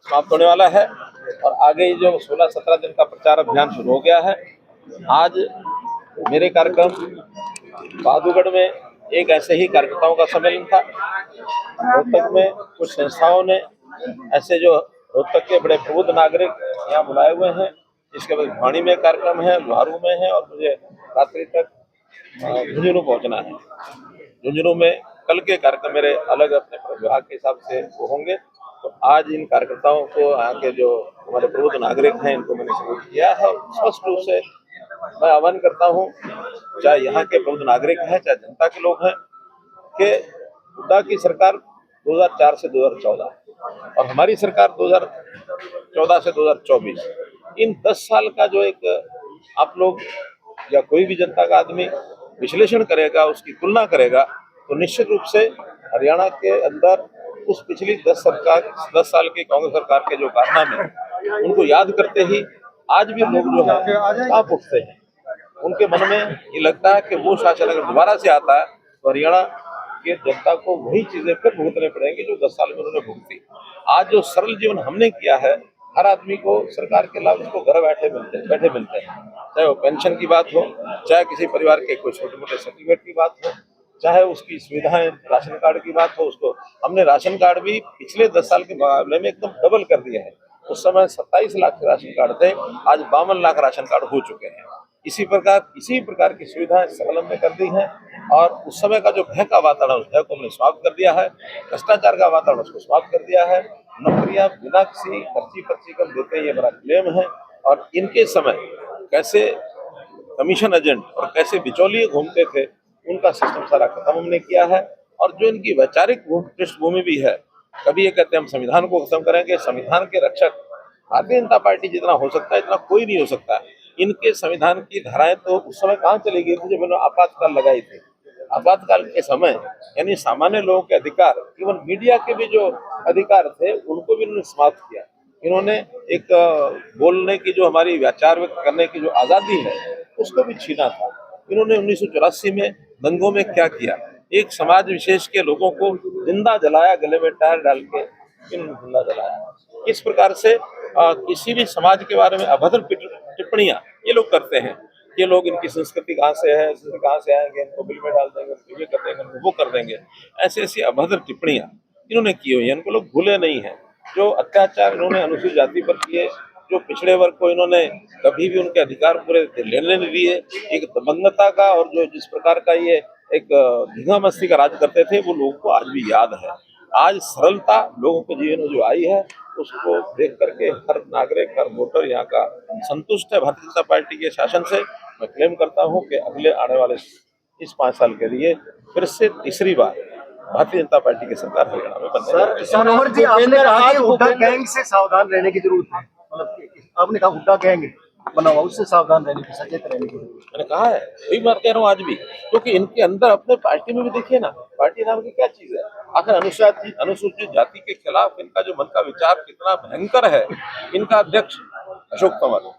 समाप्त होने वाला है और आगे जो 16-17 दिन का प्रचार अभियान शुरू हो गया है। आज मेरे कार्यक्रम बहादुरगढ़ में एक ऐसे ही कार्यकर्ताओं का सम्मेलन था। रोहतक में कुछ संस्थाओं ने ऐसे जो रोहतक के बड़े प्रबुद्ध नागरिक यहाँ बुलाए हुए हैं। इसके बाद भिवानी में कार्यक्रम है, लोहारू में है और मुझे रात्रि तक झुंझुनू पहुंचना है। झुंझुनू में कल के कार्यक्रम मेरे अलग अपने विभाग के हिसाब से वो होंगे। तो आज इन कार्यकर्ताओं को, यहाँ के जो हमारे प्रबुद्ध नागरिक हैं, इनको मैंने सम्बोधित किया है। स्पष्ट रूप से मैं आह्वान करता हूँ, चाहे यहाँ के प्रबुद्ध नागरिक हैं, चाहे जनता के लोग हैं, कि हुड्डा की सरकार 2004 से 2014 और हमारी सरकार 2014 से 2024, इन 10 साल का जो एक आप लोग या कोई भी जनता का आदमी विश्लेषण करेगा, उसकी तुलना करेगा, तो निश्चित रूप से हरियाणा के अंदर उस पिछली 10 साल की कांग्रेस सरकार के जो कारनामे, उनको याद करते ही आज भी लोग जो है कांप उठते हैं। उनके मन में ये लगता है कि वो शासन अगर दोबारा से आता है तो हरियाणा के जनता को वही चीजें फिर भुगतने पड़ेंगी जो 10 साल में उन्होंने भुगती। आज जो सरल जीवन हमने किया है, हर आदमी को सरकार के लाभ उसको घर बैठे मिलते हैं, चाहे वो पेंशन की बात हो, चाहे किसी परिवार के कोई छोटे मोटे सर्टिफिकेट की बात हो, चाहे उसकी सुविधाएं, राशन कार्ड की बात हो। उसको हमने राशन कार्ड भी पिछले 10 साल के मुकाबले में एकदम डबल कर दिया है। उस समय 27 लाख के राशन कार्ड थे, आज 52 लाख राशन कार्ड हो चुके हैं। इसी प्रकार की सुविधाएं सकलम में कर दी हैं और उस समय का जो भय का वातावरण, उस भय को हमने समाप्त कर दिया है। भ्रष्टाचार का वातावरण उसको समाप्त कर दिया है। नौकरियां बिना किसी पर्ची कर देते हैं, ये बड़ा क्लेम है। और इनके समय कैसे कमीशन एजेंट और कैसे बिचौलिए घूमते थे, उनका सिस्टम सारा खत्म हमने किया है। और जो इनकी वैचारिक पृष्ठभूमि भी है, कभी ये कहते हैं हम संविधान को खत्म करेंगे। संविधान के रक्षक भारतीय जनता पार्टी जितना हो सकता है, इतना कोई नहीं हो सकता है। इनके संविधान की धाराएं तो उस समय कहाँ चली गई थी जब इन्होंने आपातकाल लगाई थी। आपातकाल के समय यानी सामान्य लोगों के अधिकार, इवन मीडिया के भी जो अधिकार थे, उनको भी इन्होंने समाप्त किया। इन्होंने एक बोलने की, जो हमारी विचार व्यक्त करने की जो आजादी है, उसको भी छीना था। इन्होंने 1984 में दंगों में क्या किया, एक समाज विशेष के लोगों को जिंदा जलाया, गले में टायर डाल के इन्होंने जिंदा जलाया। इस प्रकार से किसी भी समाज के बारे में अभद्र टिप्पणियां ये लोग करते हैं। ये लोग, इनकी संस्कृति कहाँ से है, कहाँ से आएंगे, इनको बिल में डाल देंगे, ये कर देंगे, वो कर देंगे, ऐसी अभद्र टिप्पणियां इन्होंने की हुई है। इनको लोग भूले नहीं है। जो अत्याचार इन्होंने अनुसूचित जाति पर किए, जो पिछड़े वर्ग को इन्होंने कभी भी उनके अधिकार पूरे लेने नहीं दिए, एक दबंगता का और जो जिस प्रकार का ये एक धींगा मस्ती का राज करते थे, वो लोगों को आज भी याद है। आज सरलता लोगों के जीवन में जो आई है, उसको देख करके हर नागरिक, हर वोटर यहाँ का संतुष्ट है भारतीय जनता पार्टी के शासन से। मैं क्लेम करता हूँ कि अगले आने वाले इस 5 साल के लिए फिर से तीसरी बार भारतीय जनता पार्टी की सरकार हरियाणा में बनने। सर मनोहर जी, आपने कहा कि हुड्डा गैंग से सावधान रहने की जरूरत है, मतलब आपने कहा हुड्डा गैंग बना हुआ, उससे सावधान रहने की, सचेत रहने की। मैंने कहा है, वही बात कह रहा हूँ आज भी, क्योंकि इनके अंदर अपने पार्टी में भी देखिए ना, पार्टी नाम की क्या चीज है। आखिर अनुसूचित जाति के खिलाफ इनका जो मन का विचार कितना भयंकर है। इनका अध्यक्ष अशोक तंवर,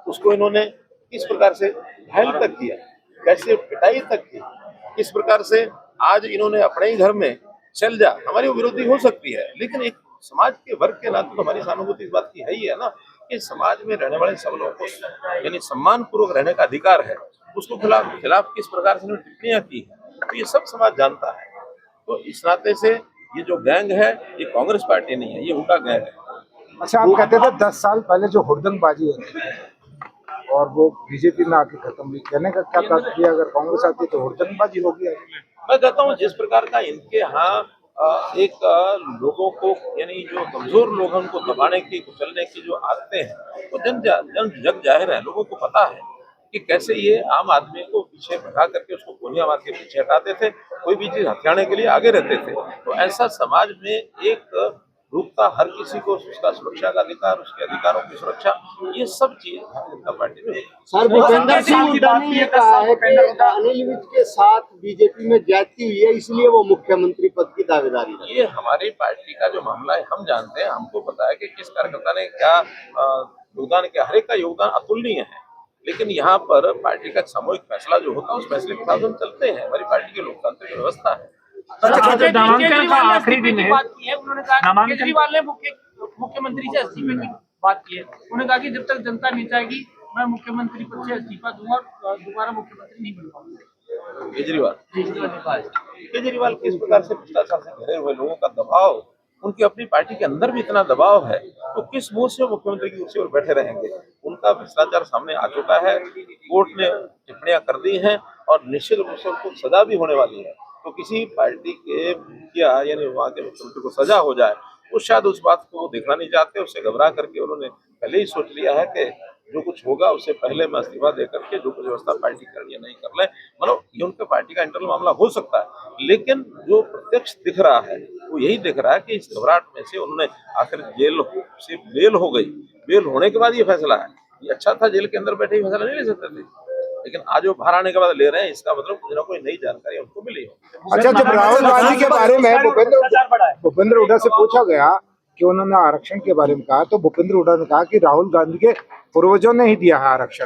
उसको इन्होंने किस प्रकार से घायल तक किया, कैसे पिटाई तक की, किस प्रकार से आज इन्होंने अपने ही घर में चल जा, हमारी विरोधी हो सकती है, लेकिन एक समाज के वर्ग के नाते तो हमारी सहानुभूति इस बात की है ही है ना, कि समाज में रहने वाले सब लोगों को यानी सम्मान पूर्वक रहने का अधिकार है। उसको खिलाफ किस प्रकार से टिप्पणियां की है, तो ये सब समाज जानता है। तो इस नाते से ये जो गैंग है, ये कांग्रेस पार्टी नहीं है, ये हुड्डा गैंग है। अच्छा, आप कहते थे 10 साल पहले जो हुड़दंगबाजी है और वो बीजेपी में आके खत्म हुई, कहने का क्या तात्पर्य, अगर कांग्रेस आती तो हुड़दंगबाजी होगी? मैं कहता हूँ जिस प्रकार का इनके यहाँ एक लोगों को, यानी जो कमजोर लोग हैं उनको दबाने की, कुचलने की जो आदतें हैं, वो जग जाहिर है। लोगों को पता है कि कैसे ये आम आदमी को पीछे भगा करके उसको गोलियां मार के पीछे हटाते थे, कोई भी चीज हथियाने के लिए आगे रहते थे। तो ऐसा समाज में एक रुकता, हर किसी को उसका सुरक्षा का अधिकार, उसके अधिकारों की सुरक्षा, ये सब चीज भारतीय जनता पार्टी में। सर, भूपेंद्र सिंह हुड्डा ने ये कहा है कि अनिल विज के साथ बीजेपी में ज्यादती हुई है, इसलिए वो मुख्यमंत्री पद की दावेदारी कर रहे हैं। ये हमारी पार्टी का जो मामला है, हम जानते हैं, हमको पता है कि किस कार्यकर्ता ने क्या योगदान किया, हर एक का योगदान अतुलनीय है। लेकिन यहाँ पर पार्टी का सामूहिक फैसला जो होता है, उस फैसले के साथ हम चलते हैं। हमारी पार्टी की लोकतांत्रिक व्यवस्था है। नामांकन का आखिरी दिन है, बात की है, उन्होंने कहा केजरीवाल ने मुख्यमंत्री से इस्तीफे की बात की है। उन्होंने कहा कि जब तक जनता नहीं चाहेगी मैं मुख्यमंत्री पद से इस्तीफा दूंगा और दोबारा मुख्यमंत्री नहीं बन पाऊंगा। केजरीवाल किस प्रकार से भ्रष्टाचार से घिरे हुए लोगों का दबाव, उनकी अपनी पार्टी के अंदर भी इतना दबाव है, तो किस मुंह से मुख्यमंत्री की कुर्सी पर बैठे रहेंगे। उनका भ्रष्टाचार सामने आ चुका है, कोर्ट ने टिप्पणियां कर दी हैं और निश्चित रूप से उनको सजा भी होने वाली है। तो किसी पार्टी के मुखिया यानी वहाँ के मुख्यमंत्री को सजा हो जाए, वो शायद उस बात को देखना नहीं चाहते। उससे घबरा करके उन्होंने पहले ही सोच लिया है कि जो कुछ होगा उससे पहले मैं इस्तीफा दे करके जो कुछ व्यवस्था पार्टी करनी है नहीं कर ले। मतलब ये उनके पार्टी का इंटरनल मामला हो सकता है, लेकिन जो प्रत्यक्ष दिख रहा है वो यही दिख रहा है कि इस घबराहट में से उन्होंने आखिर जेल से बेल हो गई। बेल होने के बाद ये फैसला है। ये अच्छा था, जेल के अंदर बैठे ही फैसला नहीं ले सकते थे, लेकिन आज वो बाहर आने के बाद ले रहे हैं। इसका मतलब कुछ ना कोई नई जानकारी उनको मिली हो। अच्छा, जब राहुल गांधी के बारे में भूपेंद्र हुड्डा से पूछा गया कि उन्होंने आरक्षण के बारे में कहा, तो भूपेंद्र हुड्डा ने कहा कि राहुल गांधी के पूर्वजों ने ही दिया है आरक्षण।